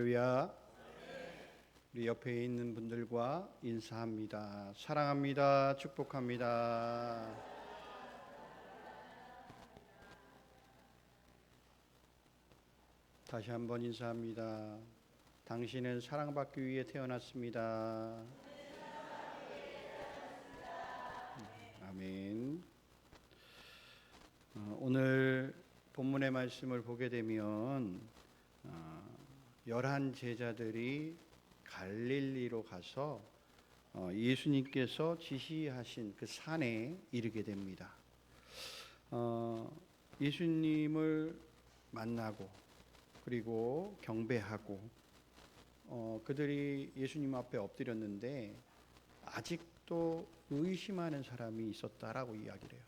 할렐루야. 우리 옆에 있는 분들과 인사합니다. 사랑합니다. 축복합니다. 다시 한번 인사합니다. 당신은 사랑받기 위해 태어났습니다. 아멘. 오늘 본문의 말씀을 보게 되면 11 제자들이 갈릴리로 가서 예수님께서 지시하신 그 산에 이르게 됩니다. 예수님을 만나고 그리고 경배하고 그들이 예수님 앞에 엎드렸는데 아직도 의심하는 사람이 있었다라고 이야기를 해요.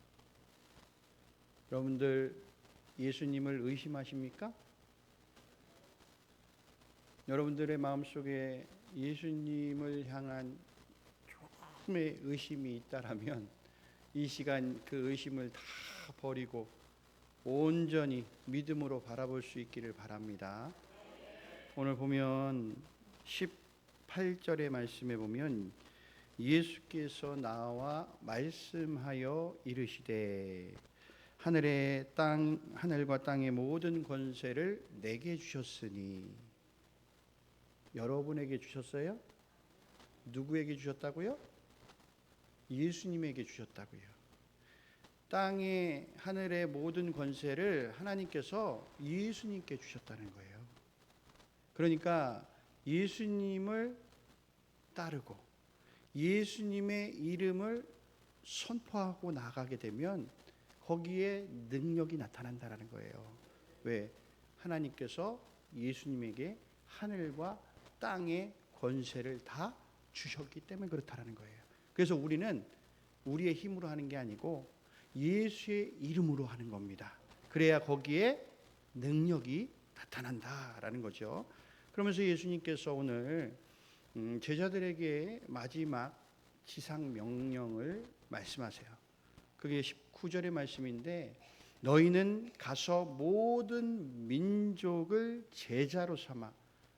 여러분들 예수님을 의심하십니까? 여러분들의 마음속에 예수님을 향한 조금의 의심이 있다라면 이 시간 그 의심을 다 버리고 온전히 믿음으로 바라볼 수 있기를 바랍니다. 오늘 보면 18절의 말씀에 보면 예수께서 나와 말씀하여 이르시되 하늘과 땅의 모든 권세를 내게 주셨으니. 여러분에게 주셨어요? 누구에게 주셨다고요? 예수님에게 주셨다고요. 땅의 하늘의 모든 권세를 하나님께서 예수님께 주셨다는 거예요. 그러니까 예수님을 따르고 예수님의 이름을 선포하고 나가게 되면 거기에 능력이 나타난다는 거예요. 왜? 하나님께서 예수님에게 하늘과 땅의 권세를 다 주셨기 때문에 그렇다는 거예요. 그래서 우리는 우리의 힘으로 하는 게 아니고 예수의 이름으로 하는 겁니다. 그래야 거기에 능력이 나타난다라는 거죠. 그러면서 예수님께서 오늘 제자들에게 마지막 지상 명령을 말씀하세요. 그게 19절의 말씀인데 너희는 가서 모든 민족을 제자로 삼아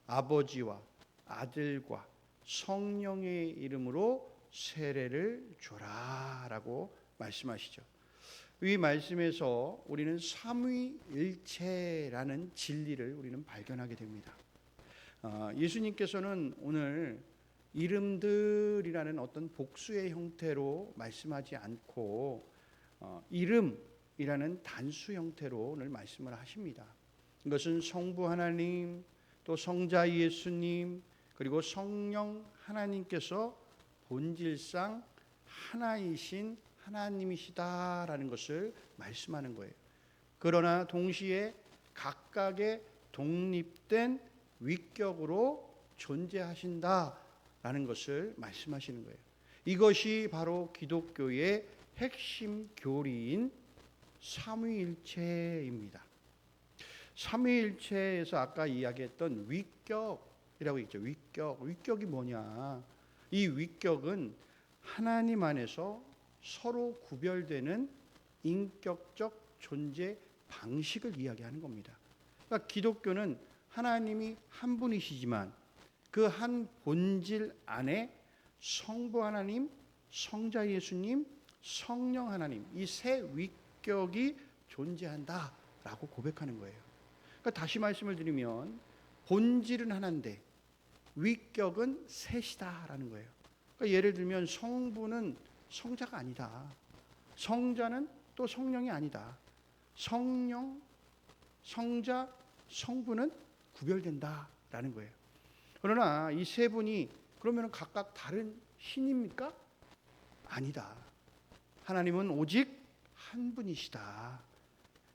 아버지와 아들과 성령의 이름으로 세례를 줘라라고 말씀하시죠. 이 말씀에서 우리는 삼위일체라는 진리를 우리는 발견하게 됩니다. 예수님께서는 오늘 이름들이라는 어떤 복수의 형태로 말씀하지 않고 이름이라는 단수 형태로 오늘 말씀을 하십니다. 이것은 성부 하나님, 또 성자 예수님, 그리고 성령 하나님께서 본질상 하나이신 하나님이시다라는 것을 말씀하는 거예요. 그러나 동시에 각각의 독립된 위격으로 존재하신다라는 것을 말씀하시는 거예요. 이것이 바로 기독교의 핵심 교리인 삼위일체입니다. 삼위일체에서 아까 이야기했던 위격이라고 있죠. 위격이 뭐냐? 이 위격은 하나님 안에서 서로 구별되는 인격적 존재 방식을 이야기하는 겁니다. 그러니까 기독교는 하나님이 한 분이시지만 그 한 본질 안에 성부 하나님, 성자 예수님, 성령 하나님, 이 세 위격이 존재한다라고 고백하는 거예요. 그러니까 다시 말씀을 드리면 본질은 하나인데 위격은 셋이다라는 거예요. 그러니까 예를 들면 성부는 성자가 아니다. 성자는 또 성령이 아니다. 성령, 성자, 성부는 구별된다라는 거예요. 그러나 이 세 분이 그러면 각각 다른 신입니까? 아니다. 하나님은 오직 한 분이시다.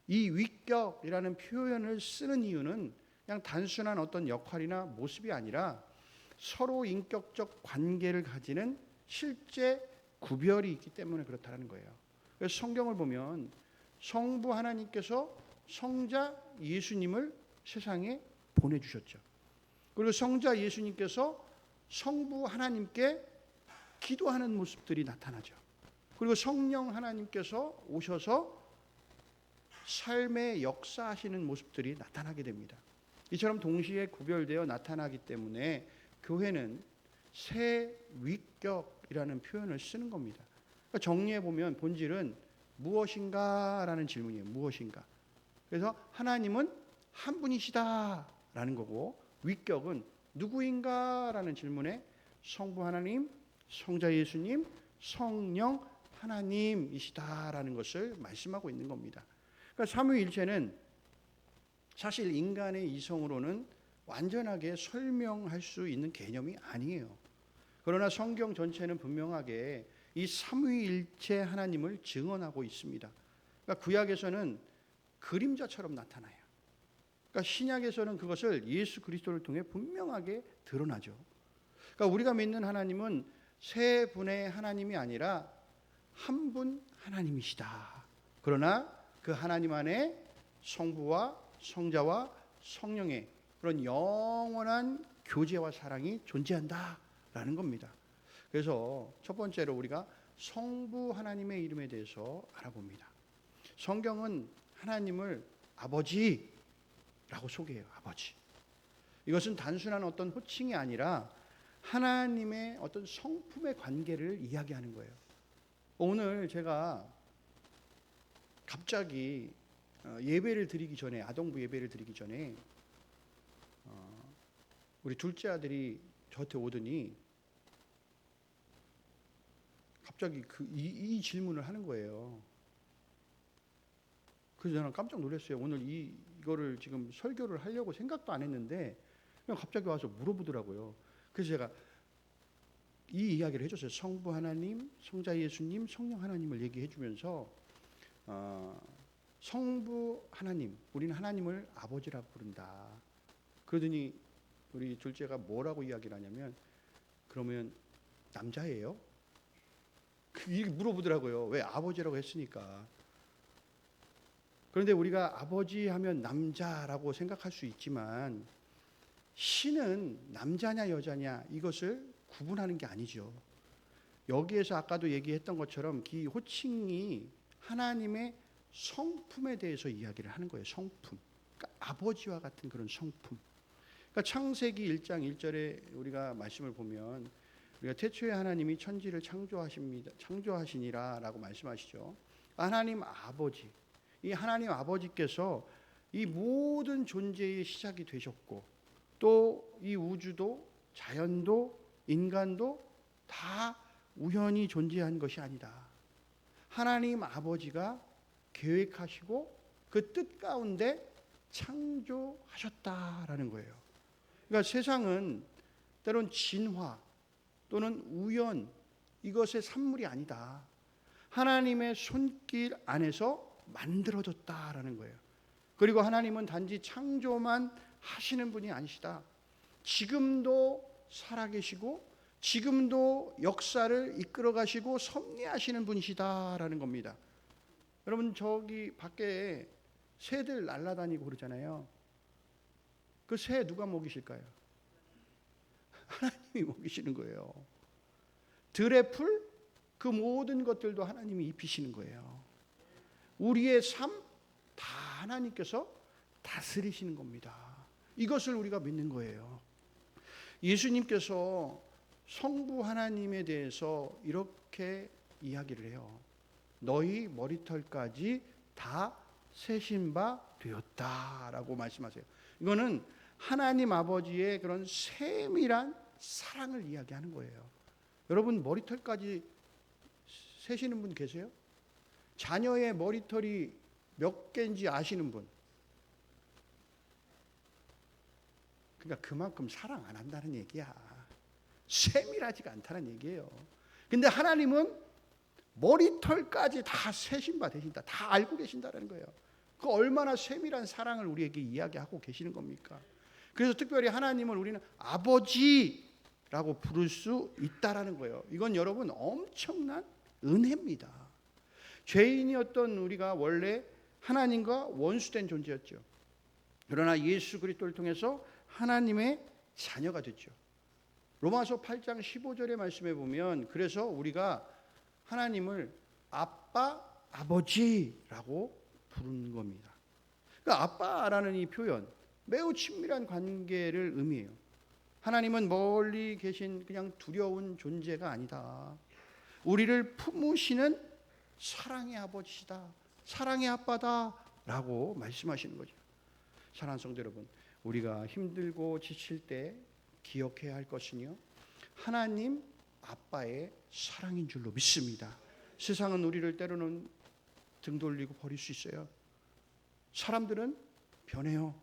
이 위격이라는 표현을 쓰는 이유는 그냥 단순한 어떤 역할이나 모습이 아니라 서로 인격적 관계를 가지는 실제 구별이 있기 때문에 그렇다는 거예요. 그래서 성경을 보면 성부 하나님께서 성자 예수님을 세상에 보내주셨죠. 그리고 성자 예수님께서 성부 하나님께 기도하는 모습들이 나타나죠. 그리고 성령 하나님께서 오셔서 삶의 역사하시는 모습들이 나타나게 됩니다. 이처럼 동시에 구별되어 나타나기 때문에 교회는 새 위격이라는 표현을 쓰는 겁니다. 그러니까 정리해 보면 본질은 무엇인가라는 질문이에요. 무엇인가. 그래서 하나님은 한 분이시다라는 거고, 위격은 누구인가라는 질문에 성부 하나님, 성자 예수님, 성령 하나님이시다라는 것을 말씀하고 있는 겁니다. 그러니까 삼위일체는 사실 인간의 이성으로는 완전하게 설명할 수 있는 개념이 아니에요. 그러나 성경 전체는 분명하게 이 삼위일체 하나님을 증언하고 있습니다. 그러니까 구약에서는 그림자처럼 나타나요. 그러니까 신약에서는 그것을 예수 그리스도를 통해 분명하게 드러나죠. 그러니까 우리가 믿는 하나님은 세 분의 하나님이 아니라 한 분 하나님이시다. 그러나 그 하나님 안에 성부와 성자와 성령의 그런 영원한 교제와 사랑이 존재한다라는 겁니다. 그래서 첫 번째로 우리가 성부 하나님의 이름에 대해서 알아봅니다. 성경은 하나님을 아버지라고 소개해요. 아버지. 이것은 단순한 어떤 호칭이 아니라 하나님의 어떤 성품의 관계를 이야기하는 거예요. 오늘 제가 갑자기 예배를 드리기 전에, 아동부 예배를 드리기 전에 우리 둘째 아들이 저한테 오더니 갑자기 이 질문을 하는 거예요. 그래서 저는 깜짝 놀랐어요. 오늘 이거를 지금 설교를 하려고 생각도 안 했는데 그냥 갑자기 와서 물어보더라고요. 그래서 제가 이 이야기를 해줬어요. 성부 하나님, 성자 예수님, 성령 하나님을 얘기해 주면서 성부 하나님, 우리는 하나님을 아버지라고 부른다. 그러더니 우리 둘째가 뭐라고 이야기를 하냐면, 그러면 남자예요? 이렇게 물어보더라고요. 왜? 아버지라고 했으니까. 그런데 우리가 아버지 하면 남자라고 생각할 수 있지만 신은 남자냐 여자냐 이것을 구분하는 게 아니죠. 여기에서 아까도 얘기했던 것처럼 이 호칭이 하나님의 성품에 대해서 이야기를 하는 거예요. 성품. 그러니까 아버지와 같은 그런 성품. 그러니까 창세기 1장 1절에 우리가 말씀을 보면 우리가 태초에 하나님이 천지를 창조하시니라라고 말씀하시죠. 하나님 아버지. 이 하나님 아버지께서 이 모든 존재의 시작이 되셨고 또 이 우주도 자연도 인간도 다 우연히 존재한 것이 아니다. 하나님 아버지가 계획하시고 그 뜻 가운데 창조하셨다라는 거예요. 그러니까 세상은 때론 진화 또는 우연 이것의 산물이 아니다. 하나님의 손길 안에서 만들어졌다라는 거예요. 그리고 하나님은 단지 창조만 하시는 분이 아니시다. 지금도 살아계시고 지금도 역사를 이끌어 가시고 섭리하시는 분이시다라는 겁니다. 여러분 저기 밖에 새들 날아다니고 그러잖아요. 그 새 누가 먹이실까요? 하나님이 먹이시는 거예요. 들의 풀 그 모든 것들도 하나님이 입히시는 거예요. 우리의 삶 다 하나님께서 다스리시는 겁니다. 이것을 우리가 믿는 거예요. 예수님께서 성부 하나님에 대해서 이렇게 이야기를 해요. 너희 머리털까지 다 세신 바 되었다라고 말씀하세요. 이거는 하나님 아버지의 그런 세밀한 사랑을 이야기하는 거예요. 여러분 머리털까지 세시는 분 계세요? 자녀의 머리털이 몇 개인지 아시는 분? 그러니까 그만큼 사랑 안 한다는 얘기야. 세밀하지가 않다는 얘기예요. 근데 하나님은 머리털까지 다 세신 바 되신다. 다 알고 계신다는 거예요. 그 얼마나 세밀한 사랑을 우리에게 이야기하고 계시는 겁니까? 그래서 특별히 하나님을 우리는 아버지라고 부를 수 있다라는 거예요. 이건 여러분 엄청난 은혜입니다. 죄인이었던 우리가 원래 하나님과 원수된 존재였죠. 그러나 예수 그리스도를 통해서 하나님의 자녀가 됐죠. 로마서 8장 15절의 말씀에 보면 그래서 우리가 하나님을 아빠, 아버지라고 부르는 겁니다. 그러니까 아빠라는 이 표현, 매우 친밀한 관계를 의미해요. 하나님은 멀리 계신 그냥 두려운 존재가 아니다. 우리를 품으시는 사랑의 아버지시다. 사랑의 아빠다. 라고 말씀하시는 거죠. 사랑하는 성도 여러분, 우리가 힘들고 지칠 때 기억해야 할 것은요, 하나님 아빠의 사랑인 줄로 믿습니다. 세상은 우리를 때로는 등 돌리고 버릴 수 있어요. 사람들은 변해요.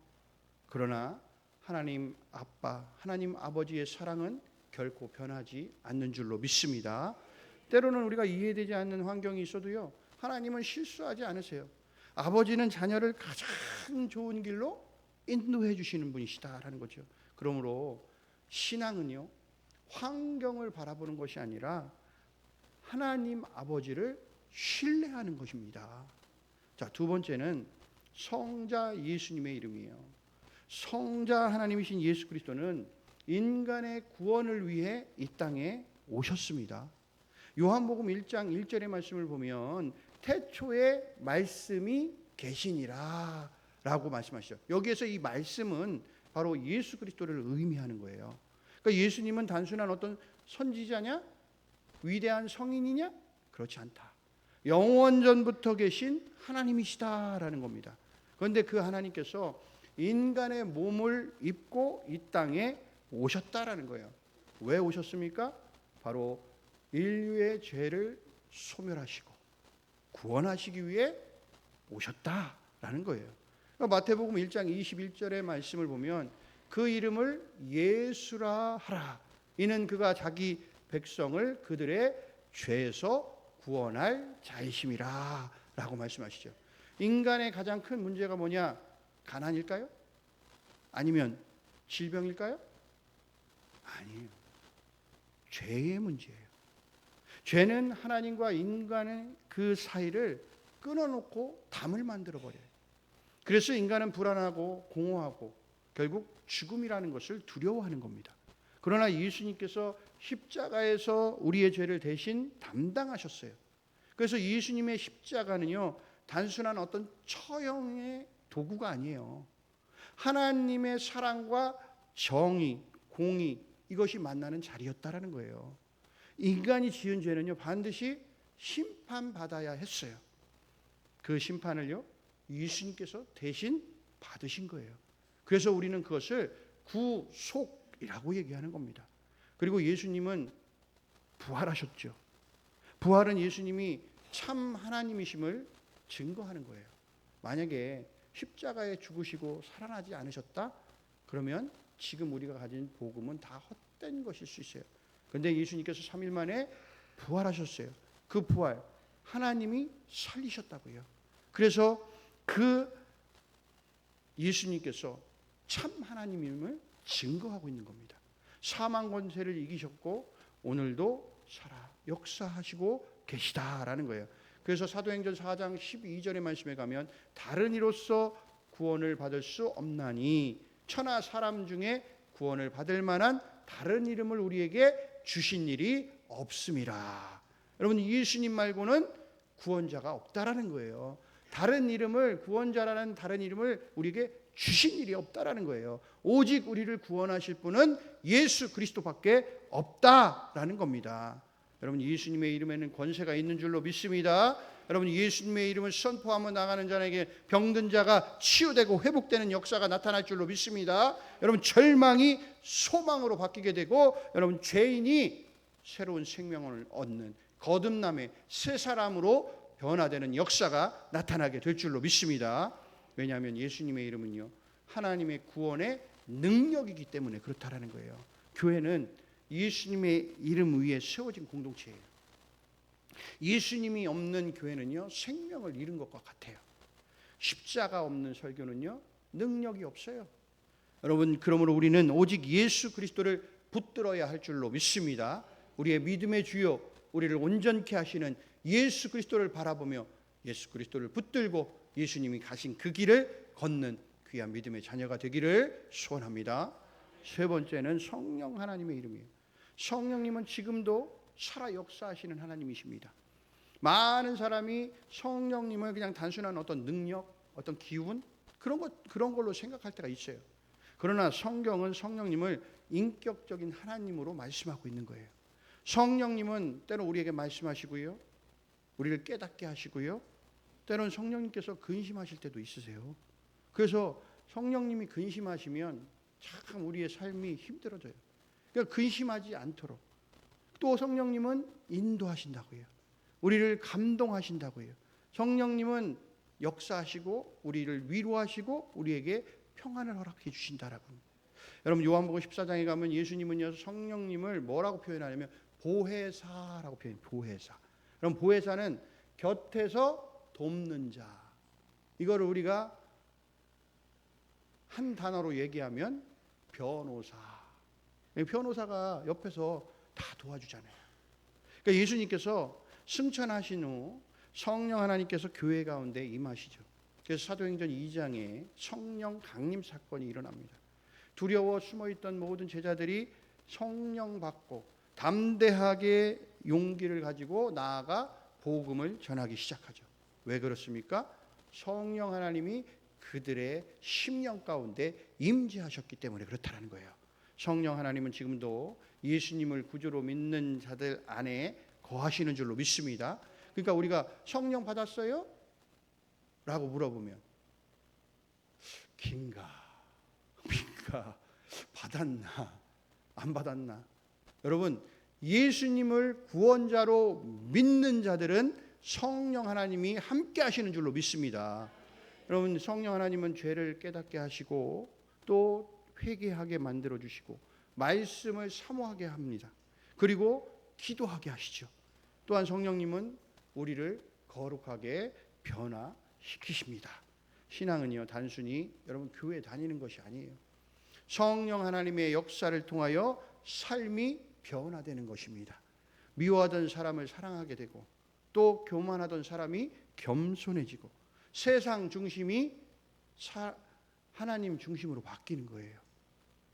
그러나 하나님 아빠, 하나님 아버지의 사랑은 결코 변하지 않는 줄로 믿습니다. 때로는 우리가 이해되지 않는 환경이 있어도요, 하나님은 실수하지 않으세요. 아버지는 자녀를 가장 좋은 길로 인도해 주시는 분이시다라는 거죠. 그러므로 신앙은요, 환경을 바라보는 것이 아니라 하나님 아버지를 신뢰하는 것입니다. 자, 두 번째는 성자 예수님의 이름이에요. 성자 하나님이신 예수 그리스도는 인간의 구원을 위해 이 땅에 오셨습니다. 요한복음 1장 1절의 말씀을 보면 태초에 말씀이 계시니라 라고 말씀하시죠. 여기에서 이 말씀은 바로 예수 그리스도를 의미하는 거예요. 그러니까 예수님은 단순한 어떤 선지자냐? 위대한 성인이냐? 그렇지 않다. 영원전부터 계신 하나님이시다라는 겁니다. 그런데 그 하나님께서 인간의 몸을 입고 이 땅에 오셨다라는 거예요. 왜 오셨습니까? 바로 인류의 죄를 소멸하시고 구원하시기 위해 오셨다라는 거예요. 그러니까 마태복음 1장 21절의 말씀을 보면 그 이름을 예수라 하라. 이는 그가 자기 백성을 그들의 죄에서 구원할 자이심이라 라고 말씀하시죠. 인간의 가장 큰 문제가 뭐냐? 가난일까요? 아니면 질병일까요? 아니에요. 죄의 문제예요. 죄는 하나님과 인간의 그 사이를 끊어놓고 담을 만들어버려요. 그래서 인간은 불안하고 공허하고 결국 죽음이라는 것을 두려워하는 겁니다. 그러나 예수님께서 십자가에서 우리의 죄를 대신 담당하셨어요. 그래서 예수님의 십자가는요, 단순한 어떤 처형의 도구가 아니에요. 하나님의 사랑과 정의, 공의, 이것이 만나는 자리였다라는 거예요. 인간이 지은 죄는요, 반드시 심판받아야 했어요. 그 심판을요, 예수님께서 대신 받으신 거예요. 그래서 우리는 그것을 구속이라고 얘기하는 겁니다. 그리고 예수님은 부활하셨죠. 부활은 예수님이 참 하나님이심을 증거하는 거예요. 만약에 십자가에 죽으시고 살아나지 않으셨다? 그러면 지금 우리가 가진 복음은 다 헛된 것일 수 있어요. 그런데 예수님께서 3일 만에 부활하셨어요. 그 부활, 하나님이 살리셨다고요. 그래서 그 예수님께서 참 하나님임을 증거하고 있는 겁니다. 사망 권세를 이기셨고 오늘도 살아 역사하시고 계시다라는 거예요. 그래서 사도행전 4장 12절의 말씀에 가면 다른 이로서 구원을 받을 수 없나니 천하 사람 중에 구원을 받을 만한 다른 이름을 우리에게 주신 일이 없음이라. 여러분, 예수님 말고는 구원자가 없다라는 거예요. 다른 이름을, 구원자라는 다른 이름을 우리에게 주신 일이 없다라는 거예요. 오직 우리를 구원하실 분은 예수 그리스도밖에 없다라는 겁니다. 여러분, 예수님의 이름에는 권세가 있는 줄로 믿습니다. 여러분, 예수님의 이름을 선포하며 나가는 자에게 병든 자가 치유되고 회복되는 역사가 나타날 줄로 믿습니다. 여러분, 절망이 소망으로 바뀌게 되고 여러분, 죄인이 새로운 생명을 얻는 거듭남의 새 사람으로 변화되는 역사가 나타나게 될 줄로 믿습니다. 왜냐하면 예수님의 이름은요, 하나님의 구원의 능력이기 때문에 그렇다라는 거예요. 교회는 예수님의 이름 위에 세워진 공동체예요. 예수님이 없는 교회는요, 생명을 잃은 것과 같아요. 십자가 없는 설교는요, 능력이 없어요. 여러분, 그러므로 우리는 오직 예수 그리스도를 붙들어야 할 줄로 믿습니다. 우리의 믿음의 주요, 우리를 온전케 하시는 예수 그리스도를 바라보며 예수 그리스도를 붙들고 예수님이 가신 그 길을 걷는 귀한 믿음의 자녀가 되기를 소원합니다. 세 번째는 성령 하나님의 이름이에요. 성령님은 지금도 살아 역사하시는 하나님이십니다. 많은 사람이 성령님을 그냥 단순한 어떤 능력, 어떤 기운 그런 걸로 생각할 때가 있어요. 그러나 성경은 성령님을 인격적인 하나님으로 말씀하고 있는 거예요. 성령님은 때로 우리에게 말씀하시고요, 우리를 깨닫게 하시고요, 때로는 성령님께서 근심하실 때도 있으세요. 그래서 성령님이 근심하시면 참 우리의 삶이 힘들어져요. 그러니까 근심하지 않도록. 또 성령님은 인도하신다고요. 우리를 감동하신다고 해요. 성령님은 역사하시고 우리를 위로하시고 우리에게 평안을 허락해 주신다라고 합니다. 여러분 요한복음 14장에 가면 예수님은요 성령님을 뭐라고 표현하냐면 보혜사라고 표현해요. 보혜사. 그럼 보혜사는 곁에서 돕는 자. 이거를 우리가 한 단어로 얘기하면 변호사. 변호사가 옆에서 다 도와주잖아요. 그러니까 예수님께서 승천하신 후 성령 하나님께서 교회 가운데 임하시죠. 그래서 사도행전 2장에 성령 강림 사건이 일어납니다. 두려워 숨어있던 모든 제자들이 성령 받고 담대하게 용기를 가지고 나아가 복음을 전하기 시작하죠. 왜 그렇습니까? 성령 하나님이 그들의 심령 가운데 임재하셨기 때문에 그렇다는 거예요. 성령 하나님은 지금도 예수님을 구주로 믿는 자들 안에 거하시는 줄로 믿습니다. 그러니까 우리가 성령 받았어요? 라고 물어보면 긴가 받았나 안 받았나? 여러분 예수님을 구원자로 믿는 자들은 성령 하나님이 함께 하시는 줄로 믿습니다. 여러분 성령 하나님은 죄를 깨닫게 하시고 또 회개하게 만들어 주시고 말씀을 사모하게 합니다. 그리고 기도하게 하시죠. 또한 성령님은 우리를 거룩하게 변화시키십니다. 신앙은요 단순히 여러분 교회 다니는 것이 아니에요. 성령 하나님의 역사를 통하여 삶이 변화되는 것입니다. 미워하던 사람을 사랑하게 되고 또 교만하던 사람이 겸손해지고 세상 중심이 하나님 중심으로 바뀌는 거예요.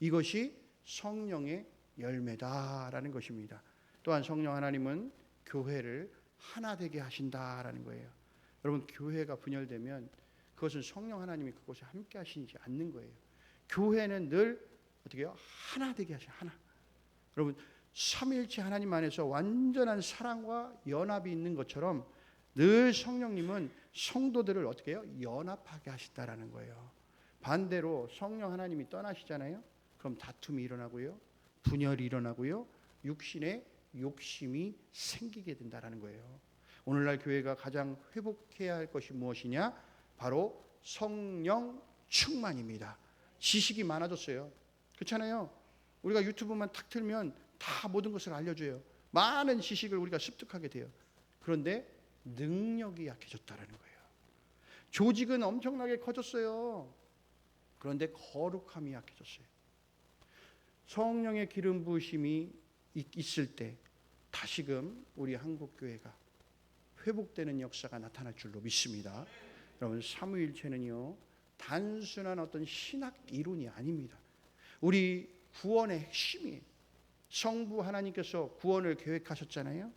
이것이 성령의 열매다라는 것입니다. 또한 성령 하나님은 교회를 하나 되게 하신다라는 거예요. 여러분 교회가 분열되면 그것은 성령 하나님이 그곳에 함께 하시지 않는 거예요. 교회는 늘 어떻게 해요? 하나 되게 하셔. 하나. 여러분 삼위일체 하나님 안에서 완전한 사랑과 연합이 있는 것처럼 늘 성령님은 성도들을 어떻게 해요? 연합하게 하신다라는 거예요. 반대로 성령 하나님이 떠나시잖아요. 그럼 다툼이 일어나고요. 분열이 일어나고요. 육신의 욕심이 생기게 된다라는 거예요. 오늘날 교회가 가장 회복해야 할 것이 무엇이냐? 바로 성령 충만입니다. 지식이 많아졌어요. 그렇잖아요. 우리가 유튜브만 탁 틀면 다 모든 것을 알려줘요. 많은 지식을 우리가 습득하게 돼요. 그런데 능력이 약해졌다는 거예요. 조직은 엄청나게 커졌어요. 그런데 거룩함이 약해졌어요. 성령의 기름 부으심이 있을 때 다시금 우리 한국교회가 회복되는 역사가 나타날 줄로 믿습니다. 여러분 삼위일체는요 단순한 어떤 신학 이론이 아닙니다. 우리 구원의 핵심이에요. 성부 하나님께서 구원을 계획하셨잖아요.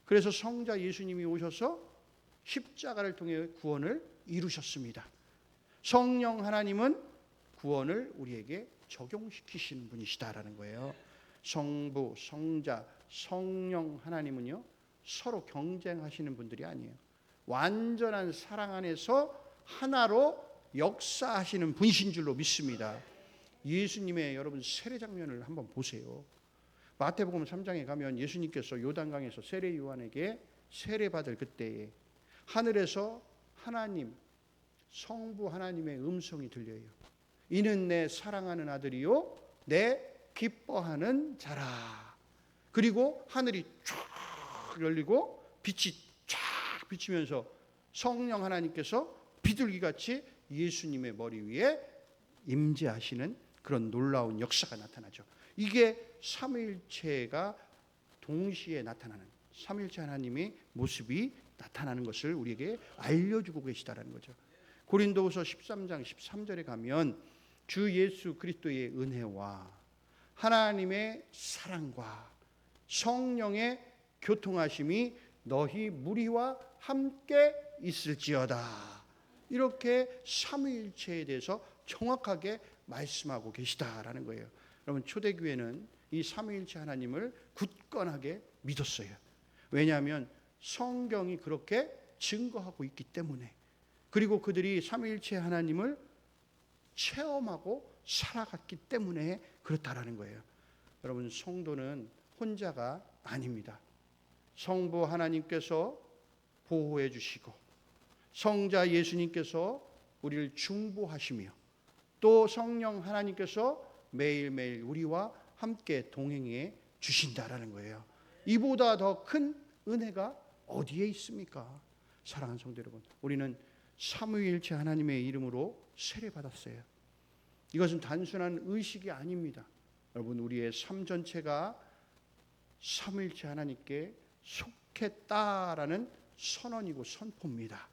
그래서 성자 예수님이 오셔서 십자가를 통해 구원을 이루셨습니다. 성령 하나님은 구원을 우리에게 적용시키시는 분이시다라는 거예요. 성부, 성자, 성령 하나님은요 서로 경쟁하시는 분들이 아니에요. 완전한 사랑 안에서 하나로 역사하시는 분이신 줄로 믿습니다. 예수님의 여러분 세례 장면을 한번 보세요. 마태복음 3장에 가면 예수님께서 요단강에서 세례 요한에게 세례받을 그때에 하늘에서 하나님 성부 하나님의 음성이 들려요. 이는 내 사랑하는 아들이요 내 기뻐하는 자라. 그리고 하늘이 쫙 열리고 빛이 쫙 비치면서 성령 하나님께서 비둘기같이 예수님의 머리 위에 임재하시는 그런 놀라운 역사가 나타나죠. 이게 삼위일체가 동시에 나타나는 삼위일체 하나님의 모습이 나타나는 것을 우리에게 알려주고 계시다라는 거죠. 고린도후서 13장 13절에 가면 주 예수 그리스도의 은혜와 하나님의 사랑과 성령의 교통하심이 너희 무리와 함께 있을지어다. 이렇게 삼위일체에 대해서 정확하게 말씀하고 계시다라는 거예요. 여러분, 초대교회는 이 삼위일체 하나님을 굳건하게 믿었어요. 왜냐하면 성경이 그렇게 증거하고 있기 때문에, 그리고 그들이 삼위일체 하나님을 체험하고 살아갔기 때문에 그렇다라는 거예요. 여러분, 성도는 혼자가 아닙니다. 성부 하나님께서 보호해 주시고, 성자 예수님께서 우리를 중보하시며, 또 성령 하나님께서 매일매일 우리와 함께 동행해 주신다라는 거예요. 이보다 더 큰 은혜가 어디에 있습니까? 사랑하는 성도 여러분, 우리는 삼위일체 하나님의 이름으로 세례받았어요. 이것은 단순한 의식이 아닙니다. 여러분, 우리의 삶 전체가 삼위일체 하나님께 속했다라는 선언이고 선포입니다.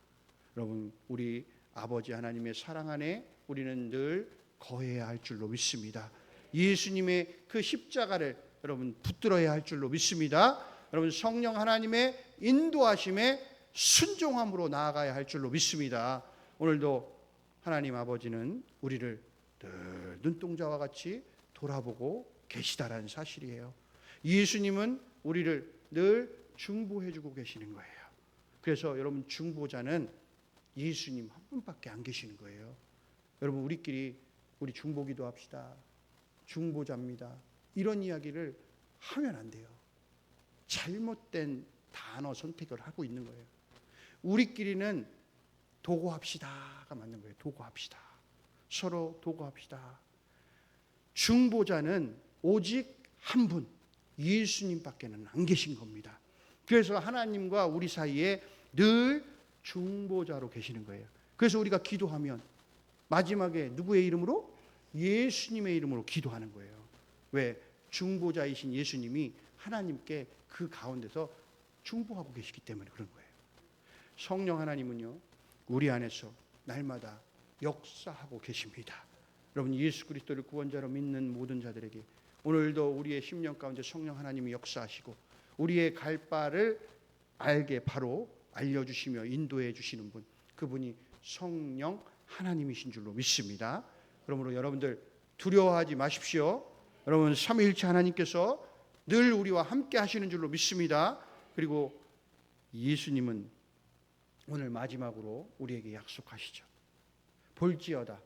여러분, 우리 아버지 하나님의 사랑 안에 우리는 늘 거해야 할 줄로 믿습니다. 예수님의 그 십자가를 여러분 붙들어야 할 줄로 믿습니다. 여러분, 성령 하나님의 인도하심에 순종함으로 나아가야 할 줄로 믿습니다. 오늘도 하나님 아버지는 우리를 늘 눈동자와 같이 돌아보고 계시다라는 사실이에요. 예수님은 우리를 늘 중보해 주고 계시는 거예요. 그래서 여러분, 중보자는 예수님 한 분밖에 안 계시는 거예요. 여러분, 우리끼리 우리 중보기도 합시다, 중보자입니다, 이런 이야기를 하면 안 돼요. 잘못된 단어 선택을 하고 있는 거예요. 우리끼리는 도고합시다가 맞는 거예요. 도고합시다. 서로 도고합시다. 중보자는 오직 한 분, 예수님밖에는 안 계신 겁니다. 그래서 하나님과 우리 사이에 늘 중보자로 계시는 거예요. 그래서 우리가 기도하면 마지막에 누구의 이름으로? 예수님의 이름으로 기도하는 거예요. 왜? 중보자이신 예수님이 하나님께 그 가운데서 중보하고 계시기 때문에 그런 거예요. 성령 하나님은요, 우리 안에서 날마다 역사하고 계십니다. 여러분, 예수 그리스도를 구원자로 믿는 모든 자들에게 오늘도 우리의 심령 가운데 성령 하나님이 역사하시고 우리의 갈 바를 알게 바로 알려주시며 인도해 주시는 분, 그분이 성령 하나님이신 줄로 믿습니다. 그러므로 여러분들 두려워하지 마십시오. 여러분, 삼위일체 하나님께서 늘 우리와 함께 하시는 줄로 믿습니다. 그리고 예수님은 오늘 마지막으로 우리에게 약속하시죠. 볼지어다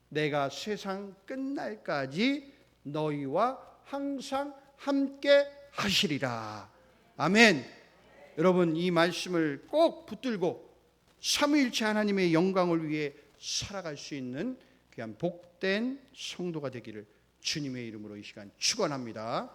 내가 세상 끝날까지 너희와 항상 함께 하시리라. 아멘. 여러분, 이 말씀을 꼭 붙들고 삼위일체 하나님의 영광을 위해 살아갈 수 있는 귀한 복된 성도가 되기를 주님의 이름으로 이 시간 축원합니다.